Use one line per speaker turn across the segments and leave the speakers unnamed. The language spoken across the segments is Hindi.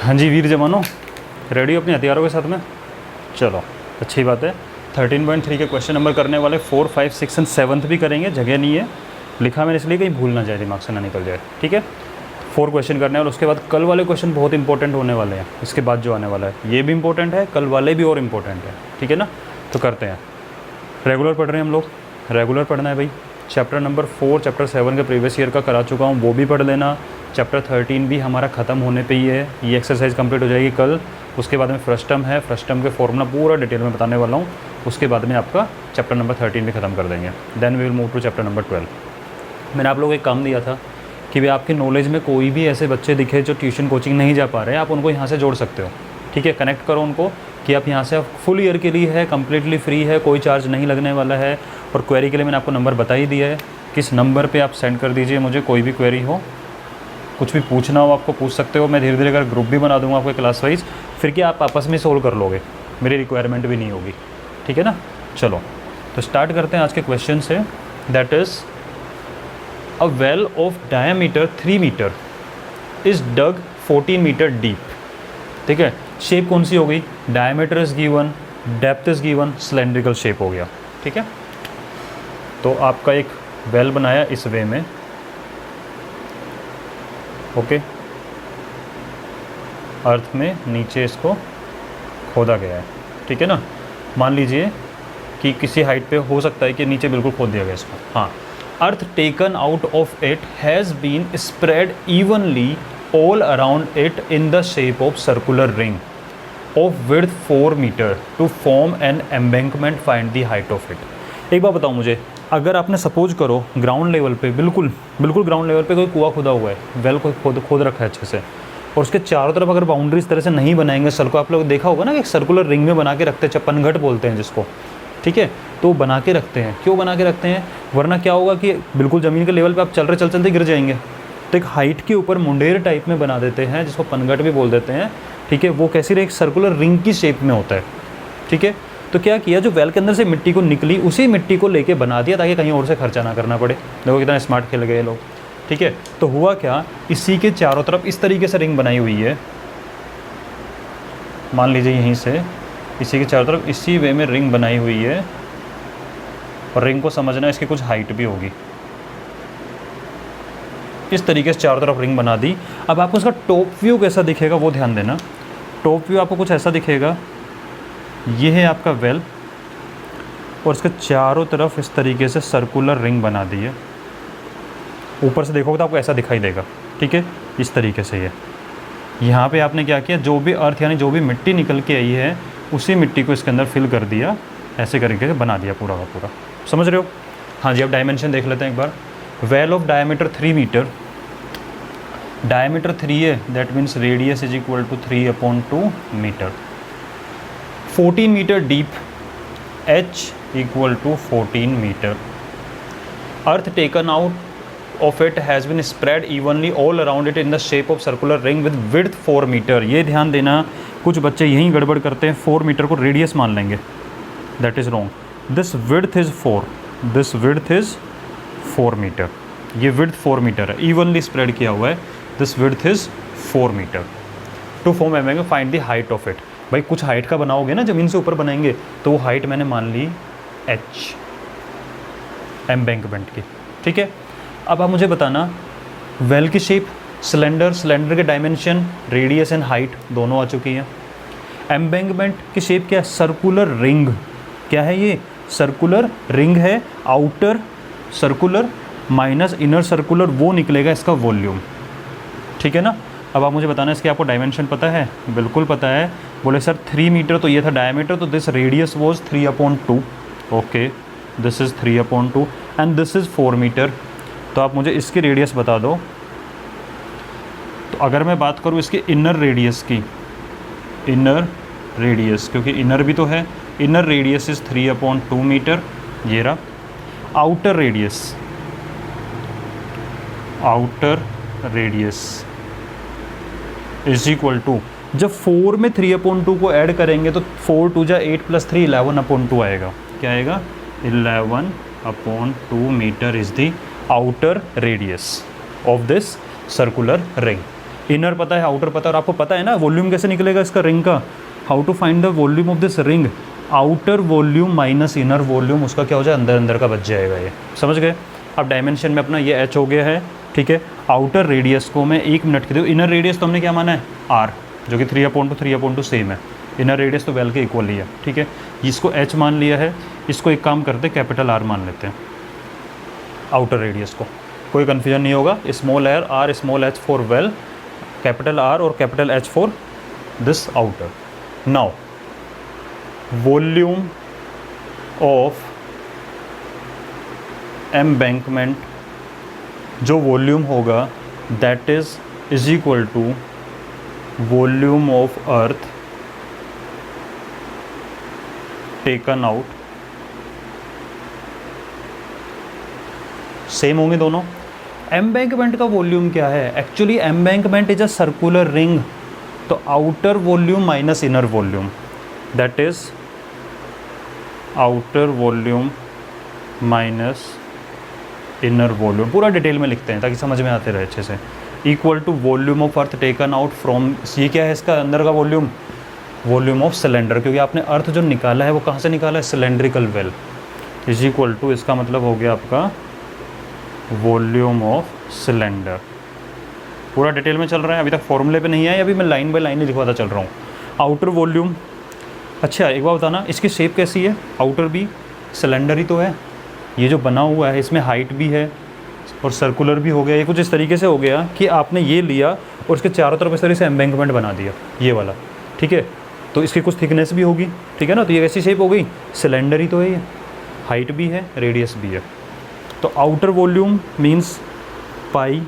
हाँ जी वीर जवानों, रेडी हो अपने हथियारों के साथ में? चलो अच्छी बात है। 13.3 के क्वेश्चन नंबर करने वाले 4, 5, 6 एंड 7 भी करेंगे। जगह नहीं है, लिखा मैंने इसलिए कहीं भूल ना जाए, दिमाग से ना निकल जाए। ठीक है, 4 क्वेश्चन करने हैं और उसके बाद कल वाले क्वेश्चन बहुत इंपॉर्टेंट होने वाले हैं। इसके बाद जो आने वाला है ये भी इंपॉर्टेंट है, कल वाले भी और इम्पोर्टेंट है। ठीक है ना, तो करते हैं। रेगुलर पढ़ रहे हैं हम लोग, रेगुलर पढ़ना है भाई। चैप्टर नंबर 4, चैप्टर 7 के प्रीवियस ईयर का करा चुका हूँ, वो भी पढ़ लेना। चैप्टर 13 भी हमारा ख़त्म होने पे ही है, ये एक्सरसाइज कंप्लीट हो जाएगी कल। उसके बाद में फर्स्ट टर्म है, फर्स्ट टर्म के फॉर्मूला पूरा डिटेल में बताने वाला हूँ। उसके बाद में आपका चैप्टर नंबर 13 भी ख़त्म कर देंगे। Then we will move to chapter number 12। मैंने आप लोगों को एक काम दिया था कि भाई आपके नॉलेज में कोई भी ऐसे बच्चे दिखे जो ट्यूशन कोचिंग नहीं जा पा रहे, आप उनको यहाँ से जोड़ सकते हो। ठीक है, कनेक्ट करो उनको कि आप यहाँ से फुल ईयर के लिए है, कम्प्लीटली फ्री है, कोई चार्ज नहीं लगने वाला है। और क्वेरी के लिए मैंने आपको नंबर बता ही दिया है, किस नंबर पे आप सेंड कर दीजिए मुझे। कोई भी क्वेरी हो, कुछ भी पूछना हो आपको पूछ सकते हो। मैं धीरे धीरे अगर ग्रुप भी बना दूंगा आपको क्लास वाइज, फिर क्या आप आपस में सोल्व कर लोगे, मेरी रिक्वायरमेंट भी नहीं होगी। ठीक है ना, चलो तो स्टार्ट करते हैं आज के क्वेश्चन से। That is a well of diameter 3 metre is dug 14 metre deep. ठीक है, शेप कौन सी हो गई? Diameter is given, depth is given, cylindrical shape हो गया। ठीक है, तो आपका एक वेल बनाया इस वे में, ओके, अर्थ में नीचे इसको खोदा गया है। ठीक है ना, मान लीजिए कि किसी हाइट पे हो सकता है कि नीचे बिल्कुल खोद दिया गया इसको। हाँ, earth taken out of it has been spread evenly all around it in the shape of circular ring of width 4 metre to form an embankment, find the height of it. एक बार बताओ मुझे, अगर आपने सपोज करो ग्राउंड लेवल पे, बिल्कुल ग्राउंड लेवल पे कोई कुआं खुदा हुआ है, वेल को खोद रखा है अच्छे से, और उसके चारों तरफ अगर बाउंड्री इस तरह से नहीं बनाएंगे सर्कल, आप लोग देखा होगा ना कि एक सर्कुलर रिंग में बना के रखते हैं, चप्पनघट बोलते हैं जिसको। ठीक है, तो वो बना के रखते हैं। क्यों बना के रखते हैं? वरना क्या होगा कि बिल्कुल ज़मीन के लेवल पे आप चलते गिर जाएंगे। तो एक हाइट के ऊपर मुंडेर टाइप में बना देते हैं, जिसको पनघट भी बोल देते हैं। ठीक है, वो कैसी रहे? एक सर्कुलर रिंग की शेप में होता है। ठीक है, तो क्या किया, जो वेल के अंदर से मिट्टी को निकली उसी मिट्टी को लेके बना दिया ताकि कहीं और से खर्चा ना करना पड़े। देखो कितना स्मार्ट खेल गए लोग। ठीक है, तो हुआ क्या, इसी के चारों तरफ इस तरीके से रिंग बनाई हुई है। मान लीजिए यहीं से इसी के चारों तरफ इसी वे में रिंग बनाई हुई है, और रिंग को समझना इसकी कुछ हाइट भी होगी। इस तरीके से चारों तरफ रिंग बना दी। अब आपको इसका टॉप व्यू कैसा दिखेगा वो ध्यान देना। टॉप व्यू आपको कुछ ऐसा दिखेगा, ये है आपका वेल, और इसके चारों तरफ इस तरीके से सर्कुलर रिंग बना दी है। ऊपर से देखोगे तो आपको ऐसा दिखाई देगा। ठीक है, इस तरीके से ये यहाँ पे आपने क्या किया, जो भी अर्थ यानी जो भी मिट्टी निकल के आई है उसी मिट्टी को इसके अंदर फिल कर दिया, ऐसे करके बना दिया पूरा का पूरा। समझ रहे हो? हाँ जी, अब डायमेंशन देख लेते हैं एक बार। Well of diameter 3 metre, diameter 3 है, that means radius is equal to 3/2 metre. 14 metre deep, h equal to 14 metre. Earth taken out of it has been spread evenly all around it in the shape of circular ring with width 4 metre. ये ध्यान देना, कुछ बच्चे यहीं गड़बड़ करते हैं, 4 मीटर को रेडियस मान लेंगे। That is wrong. This width is 4, this width is 4 metre. ये विड्थ 4 मीटर है, इवनली स्प्रेड किया हुआ है। This width is 4 metre to form um, find the height of it. भाई कुछ हाइट का बनाओगे ना, ज़मीन से ऊपर बनाएंगे, तो वो हाइट मैंने मान ली h, एम्बैंकमेंट की। ठीक है, अब आप मुझे बताना, वेल की शेप सिलेंडर के डायमेंशन, रेडियस एंड हाइट दोनों आ चुकी हैं। एम्बैंकमेंट की शेप क्या है? Circular ring. क्या है ये? सर्कुलर रिंग है। Outer circular minus inner circular, वो निकलेगा इसका वॉल्यूम। ठीक है ना, अब आप मुझे बताना इसके आपको डायमेंशन पता है? बिल्कुल पता है। बोले सर 3 मीटर तो ये था डायमीटर, तो this radius was 3/2। Okay, this is 3/2 and this is 4 metre. तो आप मुझे इसकी रेडियस बता दो। तो अगर मैं बात करूँ इसकी इनर रेडियस की, इनर रेडियस, क्योंकि इनर भी तो है, इनर रेडियस इज़ 3/2 मीटर, ये रहा। Outer radius, outer radius is equal to, जब 4 में 3/2 को ऐड करेंगे तो 4 2 जा 8 + 3 11/2 आएगा। क्या आएगा? 11/2 metre is the outer radius of this circular ring। Inner पता है, आउटर पता है, और आपको पता है ना वॉल्यूम कैसे निकलेगा इसका रिंग का, how to find the volume of this ring, outer volume minus inner volume, उसका क्या हो जाए अंदर अंदर का बच जाएगा ये, समझ गए। अब डायमेंशन में अपना ये h हो गया है, ठीक है। आउटर रेडियस को मैं 1 मिनट के दूँ, इनर रेडियस तो हमने क्या माना है r, जो कि 3/3/2 सेम है, इनर रेडियस तो वेल के इक्वल ही है, ठीक है। इसको h मान लिया है, इसको एक काम करते हैं कैपिटल R मान लेते हैं आउटर रेडियस को, कोई कन्फ्यूजन नहीं होगा, small r small h for well, capital R और capital H for this outer. Now volume of embankment, जो वॉल्यूम होगा that is equal to volume of earth taken out, same होंगे दोनों। एम्बैंकमेंट का वॉल्यूम क्या है, actually embankment is a circular ring, तो outer volume minus inner volume, that is outer volume minus inner volume, पूरा डिटेल में लिखते हैं ताकि समझ में आते रहे अच्छे से, equal to volume of earth taken out from, ये क्या है इसका अंदर का वॉल्यूम, वॉल्यूम ऑफ सिलेंडर, क्योंकि आपने अर्थ जो निकाला है वो कहाँ से निकाला है, cylindrical well, is equal to, इसका मतलब हो गया आपका वॉल्यूम ऑफ सिलेंडर। पूरा डिटेल में चल रहा है, अभी तक फॉर्मूले पे नहीं आया, अभी मैं लाइन बाय लाइन ही लिखवाता चल रहा हूँ। आउटर वॉल्यूम, अच्छा एक बार बताना इसकी शेप कैसी है, आउटर भी सिलेंडर ही तो है, ये जो बना हुआ है इसमें हाइट भी है और सर्कुलर भी हो गया, ये कुछ इस तरीके से हो गया कि आपने ये लिया और इसके चारों तरफ इस तरीके से एम्बैंकमेंट बना दिया ये वाला, ठीक है। तो इसकी कुछ थिकनेस भी होगी, ठीक है ना, तो ये कैसी शेप हो गई, सिलेंडर ही तो है ये, हाइट भी है रेडियस भी है। तो outer volume means pi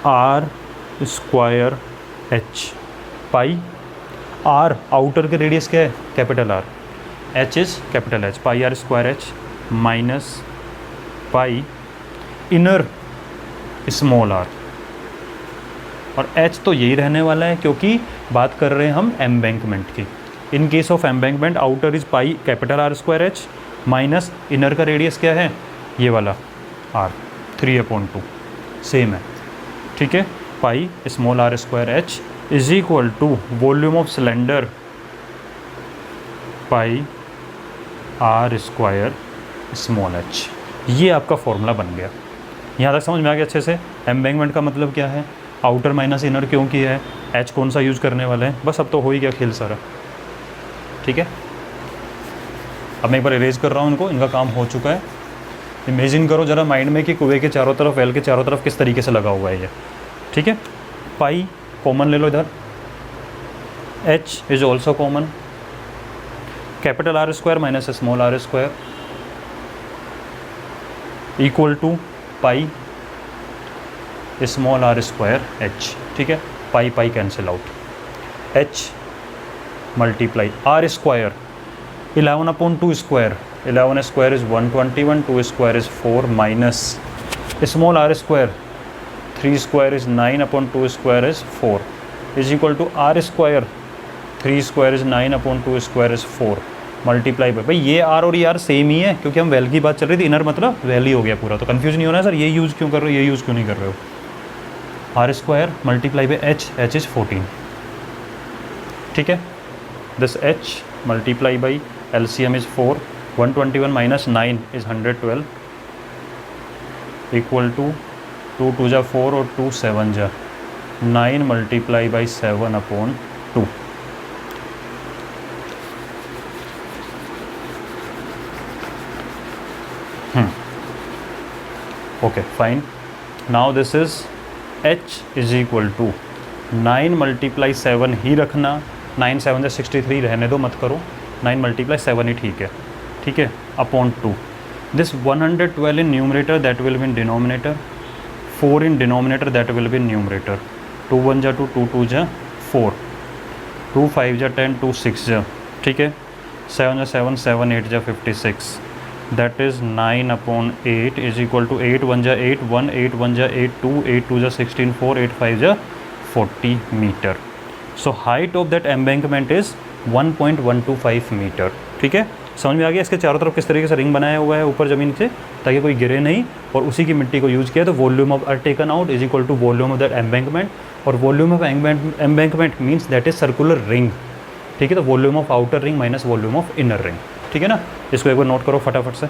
are square h, pi r outer के रेडियस क्या है capital R, h is capital h, pi are square h minus pi inner small r, और एच तो यही रहने वाला है क्योंकि बात कर रहे हैं हम एम्बैंकमेंट की। In case of embankment outer is pi capital R square h minus inner का रेडियस क्या है ये वाला आर, 3/2 सेम है, ठीक है। Pi small are square h is equal to volume of cylinder pi are square small h, ये आपका फॉर्मूला बन गया। यहाँ तक समझ में आ गया अच्छे से। एम्बैंकमेंट का मतलब क्या है, आउटर माइनस इनर क्यों किया है, एच कौन सा यूज़ करने वाले हैं, बस अब तो हो ही गया खेल सारा, ठीक है। अब मैं एक बार इरेज कर रहा हूँ इनको, इनका काम हो चुका है। इमेजिन करो जरा माइंड में कि कुएं के चारों तरफ, वेल के चारों तरफ किस तरीके से लगा हुआ है ये, ठीक है। पाई कॉमन ले लो इधर, H is also common, capital R square minus small are square equal to pi small are square H, ठीक है। Pi pi cancel out, H multiply R square 11/2 square, 11 square is 121, 2 square is 4 minus small are square 3 square is 9/2 square is 4 is equal to R square 3 square is 9/2 square is 4 multiply by, भाई ये आर और ये आर सेम ही है क्योंकि हम वेल की बात चल रही थी, इनर मतलब वेल ही हो गया पूरा, तो कंफ्यूज नहीं होना है सर ये यूज़ क्यों कर रहे हो, ये यूज़ क्यों नहीं कर रहे हो। R square multiply by h, h is 14, ठीक है। This h multiply by LCM is 4, 121 minus 9 is 112 equal to 2 2 जा 4 और 2 7 जा 9 multiply by 7/2। Okay fine, now this is h is equal to 9 multiply 7 ही रखना, 9 7 जा 63 रहने दो मत करो, 9 मल्टीप्लाई 7 ही ठीक है, ठीक है, upon 2। This 112 in numerator that will be in denominator, 4 in denominator that will be in numerator, 2 1 जा 2, 2 2 जा 4, 2 5 जा 10, 2 6 जा, ठीक है, 7 जा 7, 7 8 जा 56, that is 9/8 is equal to 8 1 जा 8 1, 8 1 जा 8 2, 8 2 जा 16 4, 8 5 जा 40 metre. So height of that embankment is 1.125 metre, ठीक है। समझ में आ गया इसके चारों तरफ किस तरीके से रिंग बनाया हुआ है ऊपर ज़मीन से, ताकि कोई गिरे नहीं, और उसी की मिट्टी को यूज़ किया। तो volume of earth taken out is equal to volume of that embankment, और volume of embankment means that is circular ring. ठीक है, तो volume of outer ring minus volume of inner ring. ठीक है ना, इसको एक बार नोट करो फटाफट से।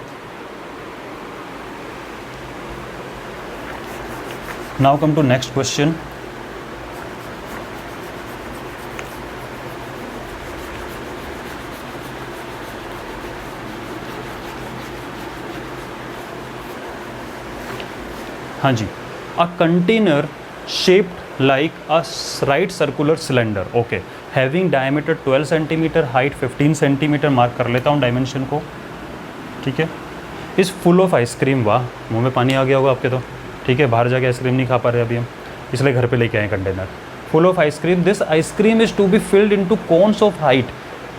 Now come to next question. हाँ जी, a container shaped like a right circular cylinder, okay, having diameter 12 centimetre, height 15 centimetre, mark कर लेता हूँ डायमेंशन को। ठीक है, इस फुल ऑफ आइसक्रीम, वाह मुंह में पानी आ गया होगा आपके तो। ठीक है, बाहर जाके आइसक्रीम नहीं खा पा रहे अभी हम, इसलिए घर पे लेके आए container. Full of ice cream, this ice cream is to be filled into cones of height,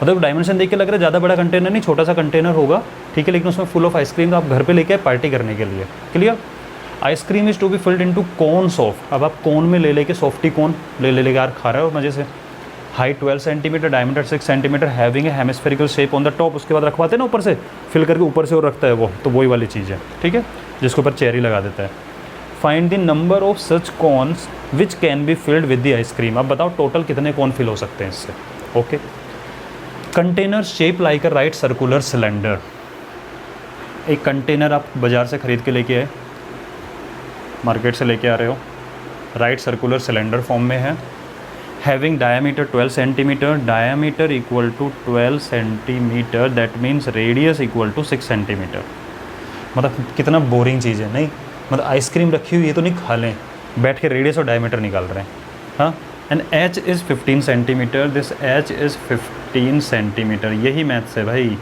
मतलब डायमेंशन देख के लग रहा है ज़्यादा बड़ा कंटेनर नहीं, छोटा सा कंटेनर होगा। ठीक है, लेकिन उसमें फुल ऑफ आइसक्रीम आप घर पे लेके आए पार्टी करने के लिए। Clear, ice cream is to be filled into cones of, अब आप कोन में ले लेके सॉफ्टी कोन ले लेके यार खा रहे हो मज़े से। Height 12 centimetre, diameter 6 centimetre, having a hemispherical shape on the top, उसके बाद रखवाते हैं ना ऊपर से फिल करके, ऊपर से और रखता है वो, तो वही वाली चीज़ है। ठीक है, जिसके ऊपर चेरी लगा देता है। Find the number of such cons which can be filled with the ice cream, अब बताओ टोटल कितने कॉन फिल हो सकते हैं इससे। Okay, container shape like a right circular cylinder, एक कंटेनर आप बाज़ार से ख़रीद के लेके आए, मार्केट से लेके आ रहे हो, राइट सर्कुलर सिलेंडर फॉर्म में है, having diameter 12 centimetre, diameter equal to 12 centimetre, that means radius equal to 6 centimetre. मतलब कितना बोरिंग चीज़ है, नहीं मतलब आइसक्रीम रखी हुई है तो नहीं खा लें, बैठ के रेडियस और डायमीटर निकाल रहे हैं। हाँ, and H is 15 centimetre, this H is 15 centimetre. यही मैथ्स है भाई,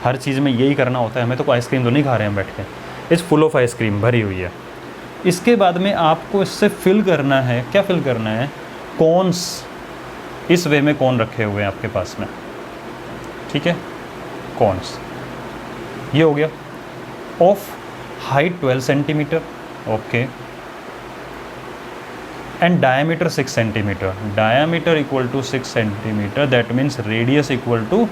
हर चीज़ में यही करना होता है, हमें तो आइसक्रीम तो नहीं खा रहे हैं बैठ के। इस फुल ऑफ आइसक्रीम भरी हुई है, इसके बाद में आपको इससे फिल करना है, क्या फिल करना है, कॉन्स। इस वे में कॉन रखे हुए हैं आपके पास में। ठीक है, कॉन्स ये हो गया। Of height 12 centimetre, okay, and diameter 6 centimetre, diameter equal to 6 centimetre, that means radius equal to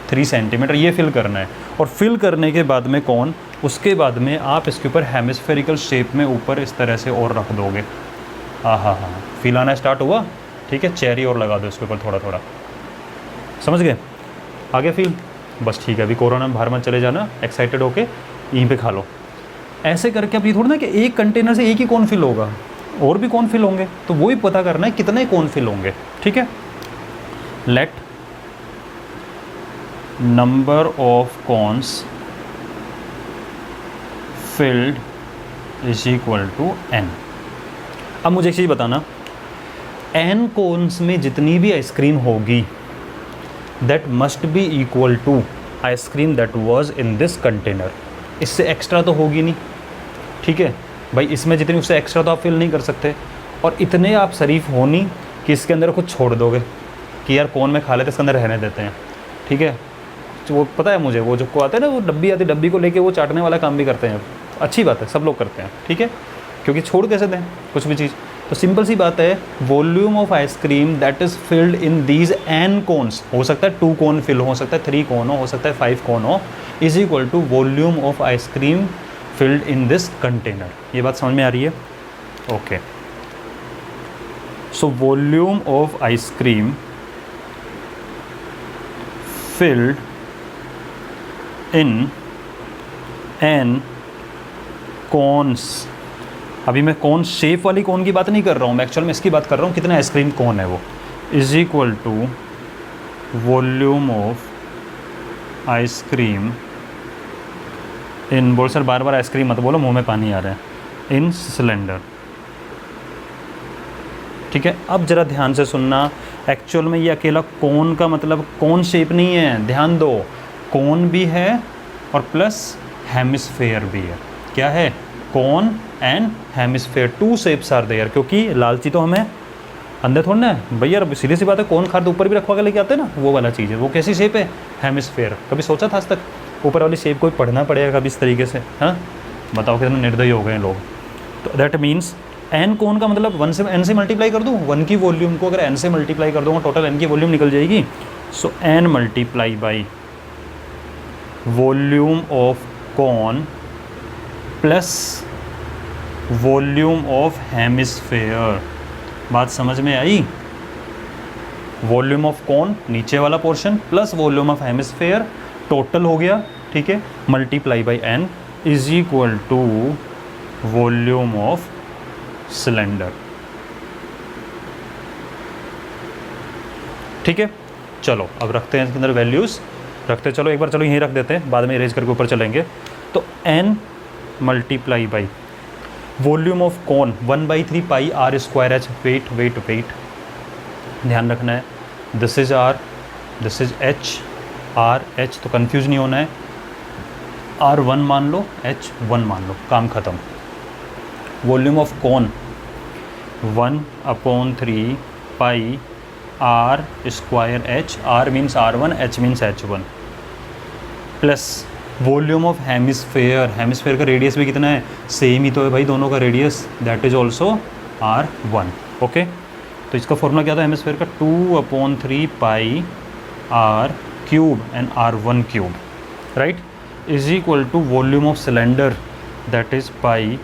3 centimetre. ये फिल करना है, और फिल करने के बाद में कौन, उसके बाद में आप इसके ऊपर हेमिस्फेरिकल शेप में ऊपर इस तरह से और रख दोगे। हाँ हाँ हाँ, फिल आना स्टार्ट हुआ। ठीक है, चेरी और लगा दो इसके ऊपर थोड़ा थोड़ा, समझ गए, आगे फिल, बस ठीक है। अभी कोरोना में बाहर मत चले जाना, एक्साइटेड होके यहीं पे खा लो। ऐसे करके अब ये थोड़ा ना कि एक कंटेनर से एक ही कौन फिल होगा, और भी कौन फिल होंगे, तो वही पता करना है कितने कौन फिल होंगे। ठीक है, let number of cones filled is equal to n। अब मुझे एक चीज़ बताना, n कोन्स में जितनी भी आइसक्रीम होगी that must be equal to ice cream that was in this container. इससे एक्स्ट्रा तो होगी नहीं। ठीक है भाई, इसमें जितनी, उससे एक्स्ट्रा तो आप फिल नहीं कर सकते, और इतने आप शरीफ हो नहीं कि इसके अंदर कुछ छोड़ दोगे कि यार कौन में खा लेते इसके अंदर रहने देते हैं। ठीक है, वो पता है मुझे, वो जो को आते हैं ना, वो डब्बी आती, डब्बी को लेके वो चाटने वाला काम भी करते हैं। अच्छी बात है, सब लोग करते हैं। ठीक है, क्योंकि छोड़ कैसे दें कुछ भी चीज़, तो सिंपल सी बात है, volume of ice cream that is filled in these n cones, हो सकता है 2 कोन फिल हो सकता है 3 कोन हो सकता है 5 कोन हो, is equal to volume of ice cream filled in this container. ये बात समझ में आ रही है? Okay, so volume of ice cream filled in n cones. अभी मैं कौन शेप वाली कौन की बात नहीं कर रहा हूँ, मैं एक्चुअल में इसकी बात कर रहा हूँ कितने आइसक्रीम कौन है वो, is equal to volume of ice cream in, बोल सर बार बार आइसक्रीम मत बोलो, मुंह में पानी आ रहा है, इन सिलेंडर। ठीक है, अब ज़रा ध्यान से सुनना, एक्चुअल में ये अकेला कौन का मतलब कौन शेप नहीं है, ध्यान दो, कौन भी है और प्लस हेमिस्फेयर भी है। क्या है? Cone and hemisphere, 2 shapes are there. क्योंकि लालची तो हमें अंदर थोड़ा ना है भैया, सीधी सी बात है, कौन खाद ऊपर भी रखवा के लेके आते हैं ना, वो वाला चीज़ है। वो कैसी शेप है? हेमिस्फेयर। कभी सोचा था आज तक ऊपर वाली शेप कोई पढ़ना पड़ेगा कभी इस तरीके से? हाँ बताओ कितने निर्दयी हो गए लोग। तो दैट मीन्स एन कौन का मतलब 1 से n से मल्टीप्लाई कर दूँ, 1 की वॉल्यूम को अगर n से मल्टीप्लाई कर दूँगा टोटल n की वॉल्यूम निकल जाएगी। So n multiply by volume of cone plus volume of hemisphere. बात समझ में आई? वॉल्यूम ऑफ कॉन नीचे वाला portion plus volume of hemisphere total हो गया, ठीक है, multiply by N is equal to volume of cylinder. ठीक है, चलो अब रखते हैं इसके अंदर वैल्यूज़ रखते, चलो एक बार चलो यहीं रख देते हैं, बाद में इरेज करके ऊपर चलेंगे। तो n multiply by volume of cone 1/3 pi are square H. Wait wait wait, ध्यान रखना है, this is R, this is H, R H, तो कंफ्यूज नहीं होना है। R1 मान लो, H1 मान लो, काम ख़त्म। Volume of cone 1/3 pi are square H, R means R1, H means H1, plus volume of hemisphere, hemisphere का रेडियस भी कितना है, सेम ही तो है भाई दोनों का radius, that is also R1। Okay, तो इसका फॉर्मूला क्या था हेमिस्फेयर का, 2/3 pi R cube and R1 cube, right, is equal to volume of cylinder that is pi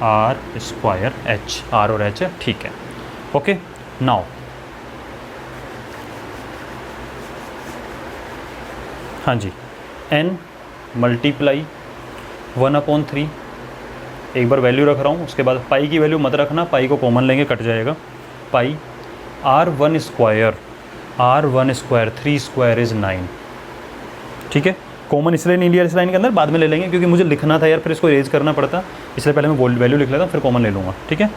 are square H, R और एच है, ठीक है। ओके, नाउ हाँ जी, n मल्टीप्लाई 1/3, एक बार वैल्यू रख रहा हूँ, उसके बाद पाई की वैल्यू मत रखना, पाई को कॉमन लेंगे कट जाएगा, पाई R1 square, R1 square 3 square is 9, ठीक है। कॉमन इसलिए नहीं लिया इस लाइन के अंदर, बाद में ले लेंगे क्योंकि मुझे लिखना था यार, फिर इसको इरेज करना पड़ता, इसलिए पहले मैं वैल्यू लिख लेता हूँ फिर कॉमन ले लूँगा, ठीक है।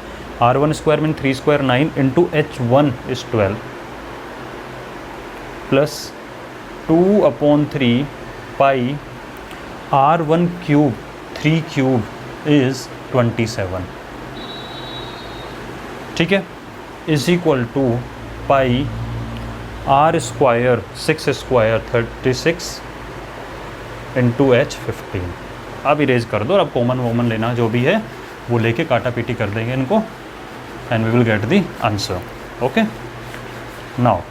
R1 square mean 3 square 9 into H1 is 12 plus 2/3 pi R1 cube 3 cube is 27, ठीक है, is equal to pi R square 6 square 36 into H15। अब इरेज कर दो और अब कॉमन वॉमन लेना जो भी है वो लेके काटा पीटी कर देंगे इनको and we will get the answer. Okay, now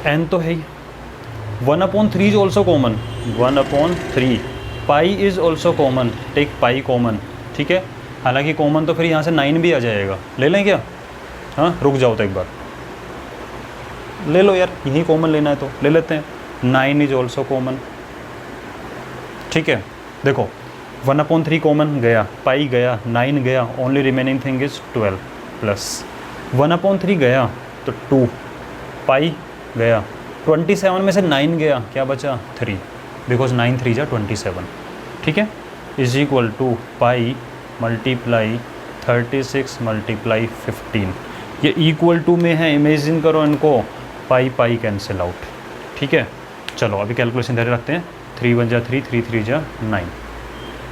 n तो है ही, 1/3 is also common, 1/3 pi is also common, take pi common, ठीक है। हालांकि कॉमन तो फिर यहाँ से 9 भी आ जाएगा, ले लें क्या? हाँ, रुक जाओ तो एक बार ले लो यार, यही कॉमन लेना है तो ले लेते हैं, 9 इज ऑल्सो कॉमन, ठीक है। देखो 1/3 कॉमन गया, पाई गया, 9 गया, only remaining thing is 12 plus 1/3 गया तो 2, पाई गया, 27 में से 9 गया, क्या बचा 3, बिकॉज 9 3 जा 27, ठीक है, is equal to pi multiply 36 multiply 15। ये इक्वल टू में है, इमेजिन करो इनको, पाई पाई कैंसिल आउट, ठीक है। चलो अभी कैलकुलेशन धैर्य रखते हैं, 3 1 जा 3, 3 3 जा 9,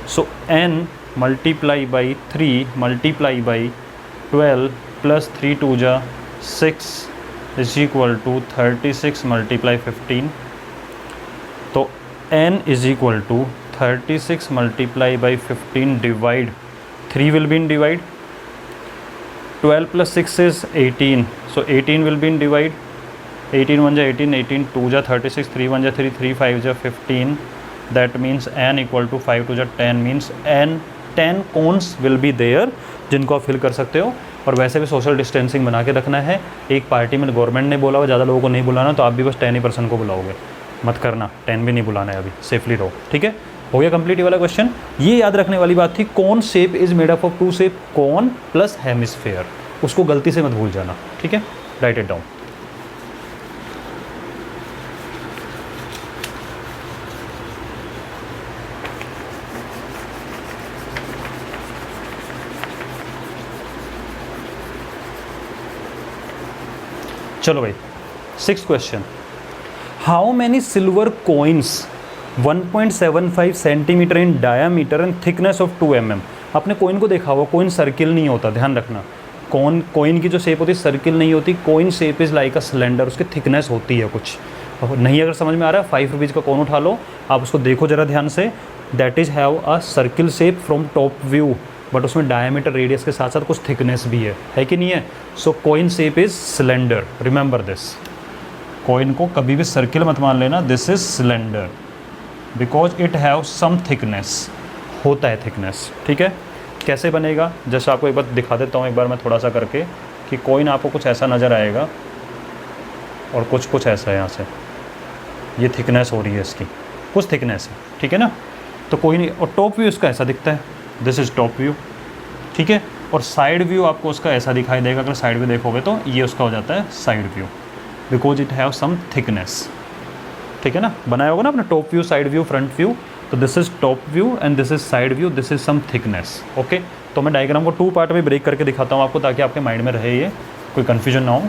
सो n multiply by 3 multiply by 12 plus 3 2 जा 6 इज इक्वल टू 36 मल्टीप्लाई 15। तो n is equal to 36 multiply by 15 divide 3 will be in divide, 12 plus 6 is 18, so 18 will be in divide, 18 1 ja 18, 18 2 ja 36, 3 1 ja 3, 3 5 ja 15, that means n equal to 5 2 ja 10, means n 10 cones will be there जिनको आप फिल कर सकते हो। और वैसे भी सोशल डिस्टेंसिंग बना के रखना है, एक पार्टी में गवर्नमेंट ने बोला हुआ ज़्यादा लोगों को नहीं बुलाना, तो आप भी बस 10% को बुलाओगे, मत करना, 10 भी नहीं बुलाना है अभी, सेफली रहो, ठीक है। हो गया कंप्लीट वाला क्वेश्चन। ये याद रखने वाली बात थी, कौन shape is made up of 2 shape, कौन प्लस हेमिस्फेयर, उसको गलती से मत भूल जाना, ठीक है, राइट इट डाउन। चलो भाई 6th question, how many silver coins 1.75 centimetre in diameter and thickness of 2 mm। आपने कॉइन को देखा हुआ, कॉइन सर्किल नहीं होता, ध्यान रखना, कॉइन की जो शेप होती है सर्किल नहीं होती, coin shape is like a cylinder, उसकी थिकनेस होती है कुछ, नहीं अगर समझ में आ रहा है 5 रुपीज़ का कॉइन उठा लो, आप उसको देखो ज़रा ध्यान से, that is have a circle shape from top view, but उसमें डायमीटर रेडियस के साथ साथ कुछ थिकनेस भी है कि नहीं है। So coin shape is cylinder, remember this, coin को कभी भी सर्किल मत मान लेना, this is cylinder because it have some thickness, होता है थिकनेस, ठीक है। कैसे बनेगा, जैसे आपको एक बार दिखा देता हूँ एक बार मैं थोड़ा सा करके, कि कॉइन आपको कुछ ऐसा नज़र आएगा और कुछ ऐसा है, यहाँ से ये थिकनेस हो रही है इसकी, कुछ थिकनेस है, ठीक है ना। तो कोई नहीं, और टॉप व्यू इसका ऐसा दिखता है, दिस इज़ टॉप व्यू, ठीक है। और साइड व्यू आपको उसका ऐसा दिखाई देगा, अगर साइड व्यू देखोगे तो ये उसका हो जाता है side view, because it have some thickness, ठीक है ना। बनाया होगा ना अपने top view, side view, front view, तो this is top view and this is side view, this is some thickness, okay. तो मैं डायग्राम को 2 पार्ट में ब्रेक करके दिखाता हूँ आपको, ताकि आपके माइंड में रहे, ये कोई कन्फ्यूजन ना हो।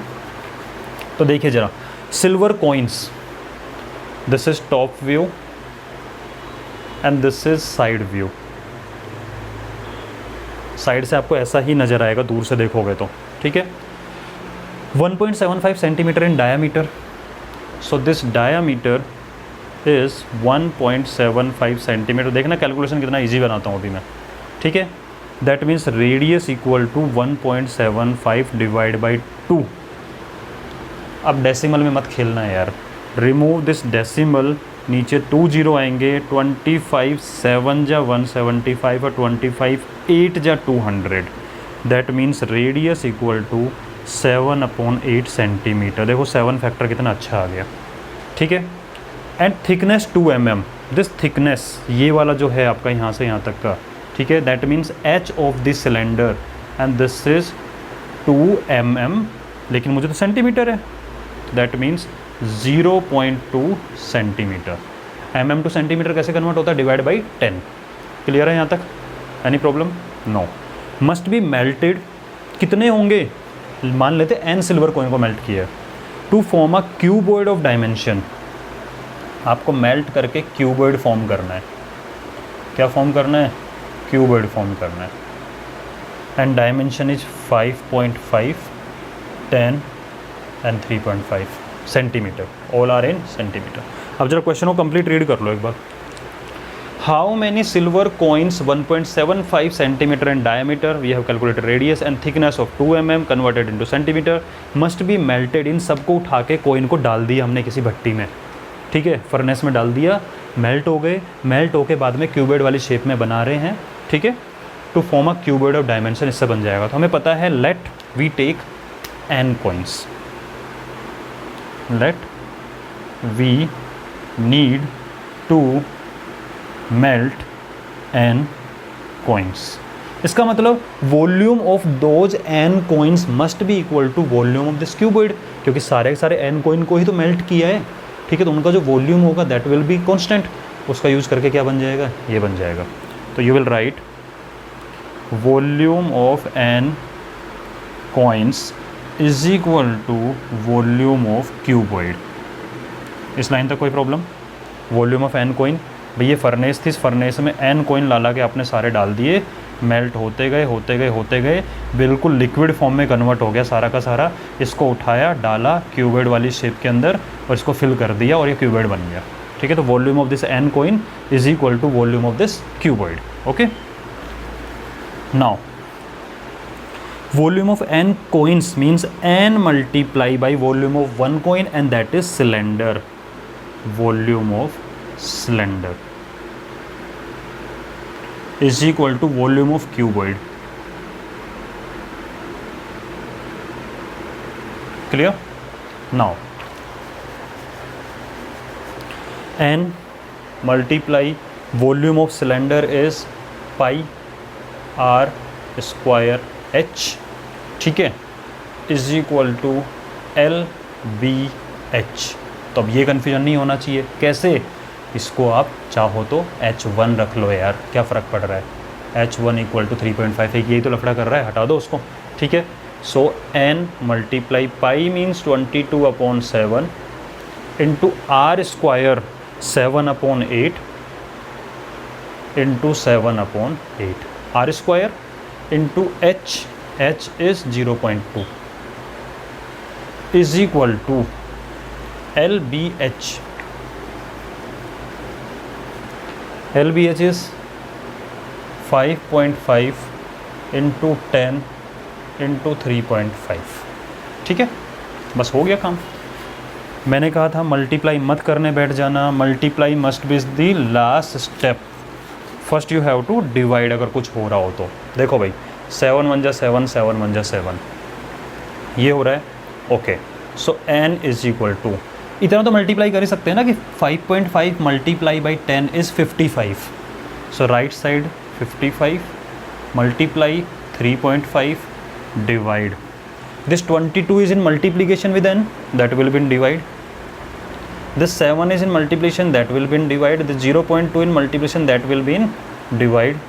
तो देखिए ज़रा, silver coins, this is top view and this is side view. Side से आपको ऐसा ही नज़र आएगा दूर से देखोगे तो, ठीक है। 1.75 centimetre in diameter, so this diameter is 1.75 centimetre. देखना कैलकुलेशन कितना इजी बनाता हूँ अभी मैं, ठीक है। That means radius equal to 1.75 divide by 2। अब डेसिमल में मत खेलना है यार, रिमूव दिस डेसिमल, नीचे 2 जीरो आएंगे, 25 7 जा 175 और 25 8 जा 200। That means radius equal to 7/8 centimetre. देखो 7 फैक्टर कितना अच्छा आ गया, ठीक है। And thickness 2 mm, this thickness ये वाला जो है आपका यहाँ से यहाँ तक का, ठीक है। That means H of this cylinder and this is 2 mm, लेकिन मुझे तो सेंटीमीटर है, that means 0.2 centimetre. mm to centimetre कैसे कन्वर्ट होता है, डिवाइड बाई 10। क्लियर है यहाँ तक, any problem? No. Must be melted, कितने होंगे, मान लेते n सिल्वर कॉइन को मेल्ट किया, to form a cuboid of dimension. आपको मेल्ट करके क्यूबॉइड फॉर्म करना है, क्या फॉर्म करना है, क्यूबॉइड फॉर्म करना है। And dimension is 5.5, 10 and 3.5 centimetre, all are in centimetre. अब जरा क्वेश्चन को कंप्लीट रीड कर लो एक बार। How many silver coins 1.75 centimetre in diameter, we have calculated radius and thickness of 2 mm converted into centimetre, must be melted. इन सबको उठा के कॉइन को डाल दिया हमने किसी भट्टी में, ठीक है, फर्नेस में डाल दिया, मेल्ट हो गए, मेल्ट होके बाद में क्यूबॉइड वाली शेप में बना रहे हैं, ठीक है, to form a cuboid of dimension, इससे बन जाएगा। तो हमें पता है let we take n coins, let we need to melt n coins. इसका मतलब volume of those n coins must be equal to volume of this cuboid, क्योंकि सारे के सारे n कॉइन को ही तो मेल्ट किया है, ठीक है। तो उनका जो वॉल्यूम होगा दैट विल बी कांस्टेंट, उसका यूज़ करके क्या बन जाएगा, ये बन जाएगा। तो you will write volume of n coins is equal to volume of cuboid. इस लाइन तक कोई problem? Volume of n coin, भाई ये फर्नेस थी, इस फर्नेस में n कॉइन ला के आपने सारे डाल दिए, मेल्ट होते गए, बिल्कुल लिक्विड फॉर्म में कन्वर्ट हो गया सारा का सारा। इसको उठाया, डाला क्यूबॉइड वाली शेप के अंदर और इसको फिल कर दिया और ये क्यूबॉइड बन गया, ठीक है। तो volume of this n coin is equal to volume of this cuboid, okay. Now volume of n coins means n multiply by volume of 1 coin and that is cylinder. Volume of cylinder is equal to volume of cuboid. Clear? Now n multiply volume of cylinder is pi r square h, ठीक है, is equal to L B H. तो अब ये कन्फ्यूजन नहीं होना चाहिए। कैसे? इसको आप चाहो तो h1 रख लो यार, क्या फ़र्क पड़ रहा है, h1 इक्वल टू 3.5 है, यही तो लफड़ा कर रहा है, हटा दो उसको, ठीक है। So n multiply pi means 22/7 into R square 7/8 into 7/8, R square into h is 0.2 is equal to LBH. LBH is 5.5 into 10 into 3.5, ठीक है, बस हो गया काम। मैंने कहा था मल्टीप्लाई मत करने बैठ जाना, multiply must be the last step, first you have to divide अगर कुछ हो रहा हो तो। देखो भाई 7 1 जा 7, 7 1 जा 7, ये हो रहा है, okay. So n is equal to, इतना तो मल्टीप्लाई कर ही सकते हैं ना कि 5.5 multiply by 10 is 55। So right side 55 multiply 3.5 divide this 22 is in multiplication with n, that will be in divide. This 7 is in multiplication, that will be in divide. This 0.2 in multiplication, that will be in divide.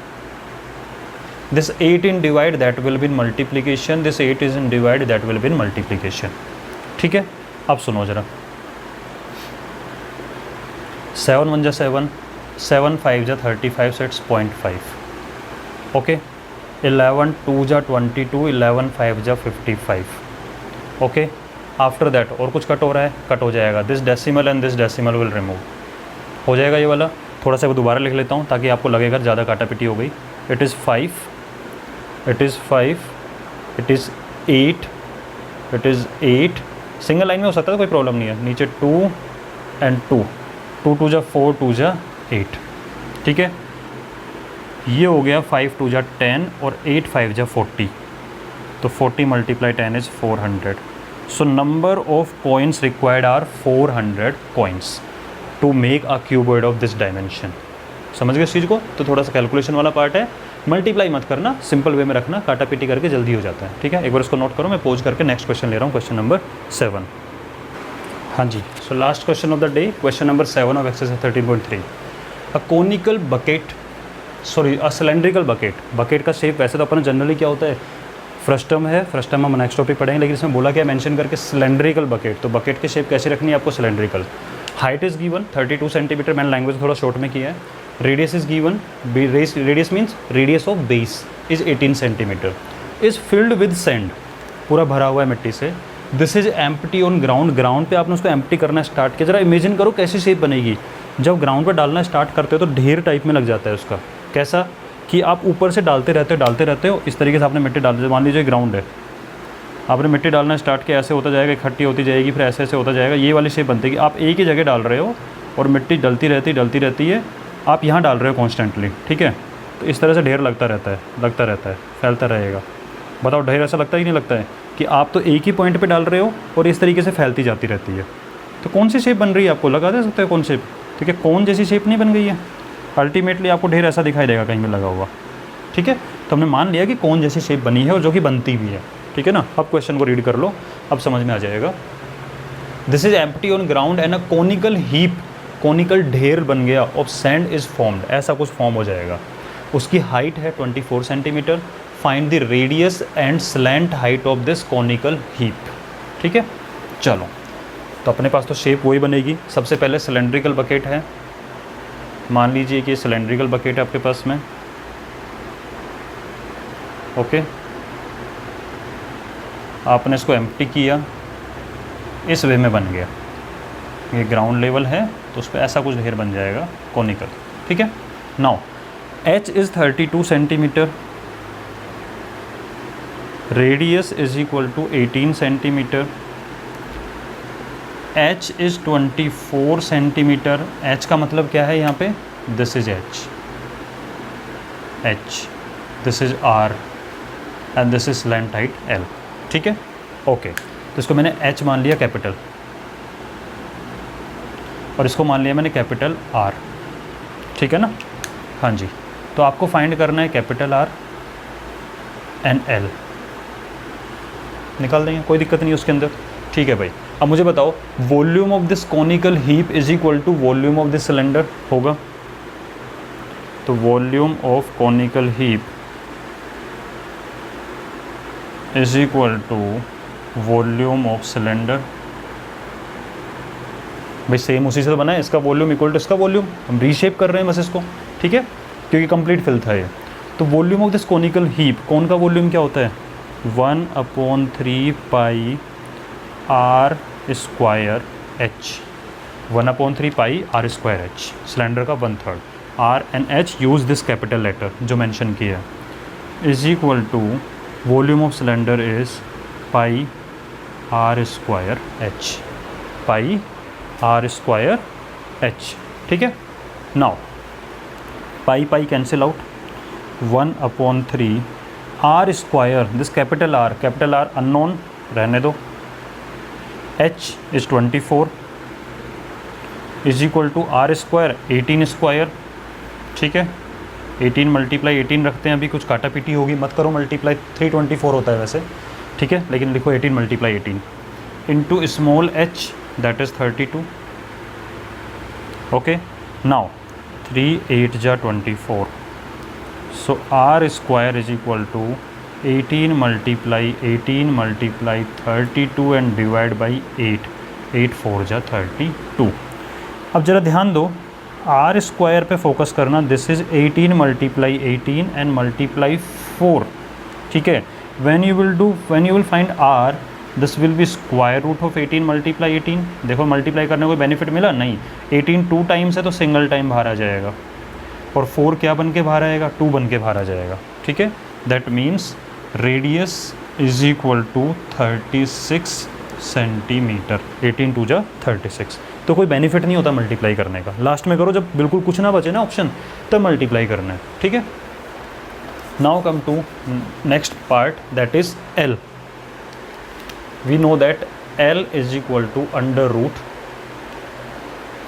This 8 in divide, that will be in multiplication. This 8 is in divide, that will be in multiplication. ठीक है, अब सुनो जरा, 7 1 जा 7, 7 5 जा 35, so it's 0.5, ओके। 11 2 जा 22, 11 5 जा 55, ओके। आफ्टर दैट और कुछ कट हो रहा है, कट हो जाएगा, this decimal and this decimal will remove, हो जाएगा ये वाला। थोड़ा सा वो दोबारा लिख लेता हूँ ताकि आपको लगेगा ज़्यादा काटा पिटी हो गई। It is 5, it is 5, it is 8, it is 8, single line में हो सकता है, कोई प्रॉब्लम नहीं है। नीचे 2 एंड 2, 2 2 जा 4, 2 जा 8, ठीक है। ये हो गया 5 2 जा 10 और 8 5 जा 40, तो 40 multiply 10 is 400। So number of coins required are 400 coins to make a cuboid of this dimension. समझ गए इस चीज़ को? तो थोड़ा सा कैलकुलेशन वाला पार्ट है, मल्टीप्लाई मत करना, सिंपल वे में रखना, काटा पीटी करके जल्दी हो जाता है, ठीक है। एक बार इसको नोट करो, मैं पोज करके नेक्स्ट क्वेश्चन ले रहा हूँ, क्वेश्चन नंबर 7। हाँ जी, so last question of the day, question number 7 of exercise 13.3। A conical bucket, sorry a cylindrical bucket. Bucket का शेप वैसे तो अपन जनरली क्या होता है, फ्रस्टम है, फ्रस्टम हम नेक्स्ट टॉपिक पढ़ेंगे, लेकिन इसमें बोला क्या मेंशन करके सिलेंड्रिकल बकेट। तो बकेट की शेप कैसे रखनी है आपको, cylindrical. Height is given 32 centimetre, मैंने लैंग्वेज थोड़ा शॉर्ट में किया है। Radius is given, radius means radius of base is 18 centimetre, is filled with sand, पूरा भरा हुआ है मिट्टी से। This is empty on ground, ground पे आपने उसको एम्प्टी करना स्टार्ट किया। जरा इमेजिन करो कैसी शेप बनेगी, जब ग्राउंड पर डालना स्टार्ट करते हो तो ढेर टाइप में लग जाता है उसका। कैसा कि आप ऊपर से डालते रहते हो, इस तरीके से आपने मिट्टी डाल दी। मान लीजिए ग्राउंड है, आपने मिट्टी डालना स्टार्ट किया, ऐसे होता जाएगा, इकट्ठी होती जाएगी, फिर ऐसे ऐसे होता जाएगा, ये वाली शेप बनती है। आप एक ही जगह डाल रहे हो और मिट्टी डलती रहती है, आप यहाँ डाल रहे हो कॉन्स्टेंटली, ठीक है। तो इस तरह से ढेर लगता रहता है, फैलता रहेगा। बताओ ढेर ऐसा लगता ही नहीं लगता है कि आप तो एक ही पॉइंट पे डाल रहे हो और इस तरीके से फैलती जाती रहती है। तो कौन सी शेप बन रही है आपको लगा दे सकते हो कौन शेप, ठीक है। कौन जैसी शेप नहीं बन गई है, अल्टीमेटली आपको ढेर ऐसा दिखाई देगा कहीं में लगा हुआ, ठीक है। तो हमने मान लिया कि कौन जैसी शेप बनी है और जो कि बनती भी है, ठीक है ना। अब क्वेश्चन को रीड कर लो, अब समझ में आ जाएगा। This is empty on ground and a conical heap, conical ढेर बन गया, ऑफ सैंड इज फॉर्म्ड, ऐसा कुछ फॉर्म हो जाएगा। उसकी हाइट है 24 centimetre. Find the radius and slant height of this conical heap, ठीक है। चलो, तो अपने पास तो शेप वही बनेगी। सबसे पहले सिलेंड्रिकल बकेट है, मान लीजिए कि सिलेंड्रिकल बकेट है आपके पास में, ओके। आपने इसको एम्प्टी किया, इस वे में बन गया, ये ग्राउंड लेवल है तो उस पर ऐसा कुछ ढेर बन जाएगा कोनिकल, ठीक है। Now h is 32 centimetre, radius is equal to 18 centimetre, h is 24 centimetre. h का मतलब क्या है यहाँ पे, this is h, this is r and this is length height l, ठीक है, ओके। तो इसको मैंने h मान लिया कैपिटल और इसको मान लिया मैंने कैपिटल R, ठीक है ना। हाँ जी, तो आपको फाइंड करना है कैपिटल R एंड L, निकाल देंगे, कोई दिक्कत नहीं उसके अंदर, ठीक है भाई। अब मुझे बताओ, volume of this conical heap is equal to volume of this cylinder होगा। तो volume of conical heap is equal to volume of cylinder. भाई सेम उसी से तो बना है, इसका वॉल्यूम इक्वल टू इसका वॉल्यूम, हम रीशेप कर रहे हैं बस इसको, ठीक है, क्योंकि कंप्लीट फिल था ये। तो volume of this conical heap, कौन का वॉल्यूम क्या होता है, 1/3 pi r square h, 1/3 pi r square h, cylinder का 1/3, r and h use this capital letter जो मेंशन किया है, is equal to volume of cylinder is pi r square h, pi are square H, ठीक है। Now pi pi cancel out, 1/3 R square, this capital R unknown रहने दो, H is 24 is equal to R square 18 square, ठीक है। 18 मल्टीप्लाई 18 रखते हैं, अभी कुछ काटा पीटी होगी मत करो, मल्टीप्लाई 324 होता है वैसे, ठीक है, लेकिन लिखो 18 multiply 18 into small h that is 32, okay. Now 3 8 जा 24, so r square is equal to 18 multiply 32 and divide by 8, 8 4 जा 32। अब ज़रा ध्यान दो, आर स्क्वायर पे फोकस करना, this is 18 multiply 18 and multiply 4, ठीक है। When you will find r, this will be square root of 18 multiply 18। देखो मल्टीप्लाई करने को बेनिफिट मिला नहीं, 18 2 टाइम्स है तो सिंगल टाइम बाहर आ जाएगा, और 4 क्या बन के बाहर आएगा, 2 बन के बाहर आ जाएगा, ठीक है। That means radius is equal to 36 centimetre, 18 2 जा 36। तो कोई बेनिफिट नहीं होता मल्टीप्लाई करने का, लास्ट में करो जब बिल्कुल कुछ ना बचे ना ऑप्शन, तब मल्टीप्लाई करना है, ठीक है। Now come to next part that is L. We know that L is equal to under root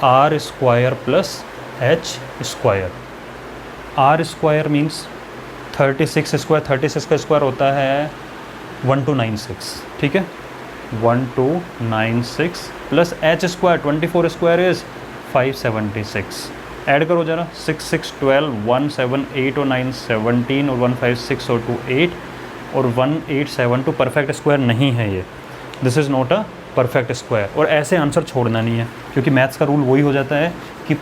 R square plus H square. R square means 36 square, 36 का स्क्वायर होता है 1296, ठीक है, 1296 plus H square 24 square is 576। Add करो जरा, 6 6 12 1 7 8 और 9 17 और 1 5 6 और 2 8 और 1 8 7 2 परफेक्ट स्क्वायर नहीं है ये, this is not a perfect square. और ऐसे आंसर छोड़ना नहीं है, क्योंकि मैथ्स का रूल वही हो जाता है कि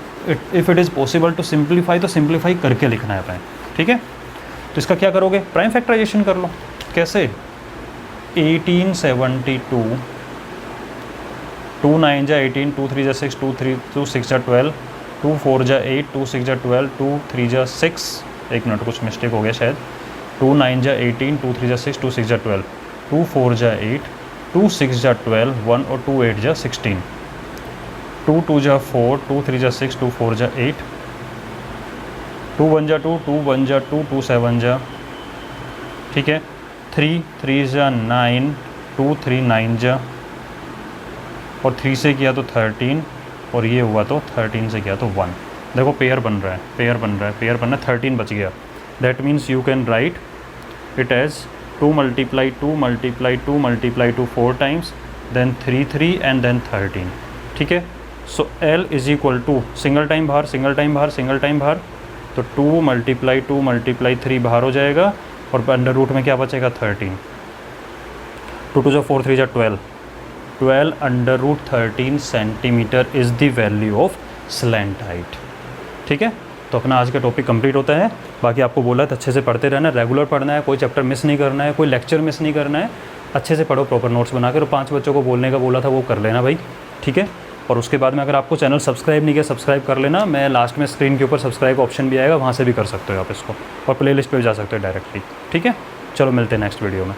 if it is possible to simplify तो सिंप्लीफाई करके लिखना है अपने, ठीक है। तो इसका क्या करोगे, प्राइम फैक्टराइजेशन कर लो। कैसे, 1872, 2 9 जा 18, 2 3 जा 6, 2 6 जा 12, 2 4 जा 8, 2 6 जा 12, 2 3 जा 6, एक मिनट कुछ मिस्टेक हो गया शायद, 2 9 जा 18, 2 3 जा 6, 2 6 जा 12, 2 4 जा 8, 2 6 जा 12, 1 और 2 8 जा 16, 2 2 जा 4, 2 3 जा 6, 2 4 जा 8, 2 1 जा 2, 2 1 जा 2, 2 7 जा, ठीक है, 3 3 जा 9, 2 3 9 जा, और 3 से किया तो 13, और ये हुआ तो 13 से किया तो 1। देखो पेयर बन रहा है, पेयर बन रहा है, 13 बच गया। That means you can write it as 2 multiply 2 multiply 2 multiply 2 4 times, then 3 3 and then 13, ठीक है। So l is equal to, single time बाहर, सिंगल टाइम बाहर, सिंगल टाइम बाहर, तो 2 मल्टीप्लाई 2 मल्टीप्लाई 3 बाहर हो जाएगा, और अंडर रूट में क्या बचेगा 13, 2 2 जा 4 3 जा 12, 12 under root 13 centimetre is the value of slant height, ठीक है। तो अपना आज का टॉपिक कंप्लीट होता है। बाकी आपको बोला है अच्छे से पढ़ते रहना, रेगुलर पढ़ना है, कोई चैप्टर मिस नहीं करना है, कोई लेक्चर मिस नहीं करना है, अच्छे से पढ़ो, प्रॉपर नोट्स बनाकर। 5 बच्चों को बोलने का बोला था वो कर लेना भाई, ठीक है। और उसके बाद में अगर आपको चैनल सब्सक्राइब नहीं किया, सब्सक्राइब कर लेना। मैं लास्ट में स्क्रीन के ऊपर सब्सक्राइब ऑप्शन भी आएगा, वहाँ से भी कर सकते हो आप इसको, और प्ले लिस्ट पर जा सकते हो डायरेक्टली, ठीक है। चलो मिलते हैं नेक्स्ट वीडियो में।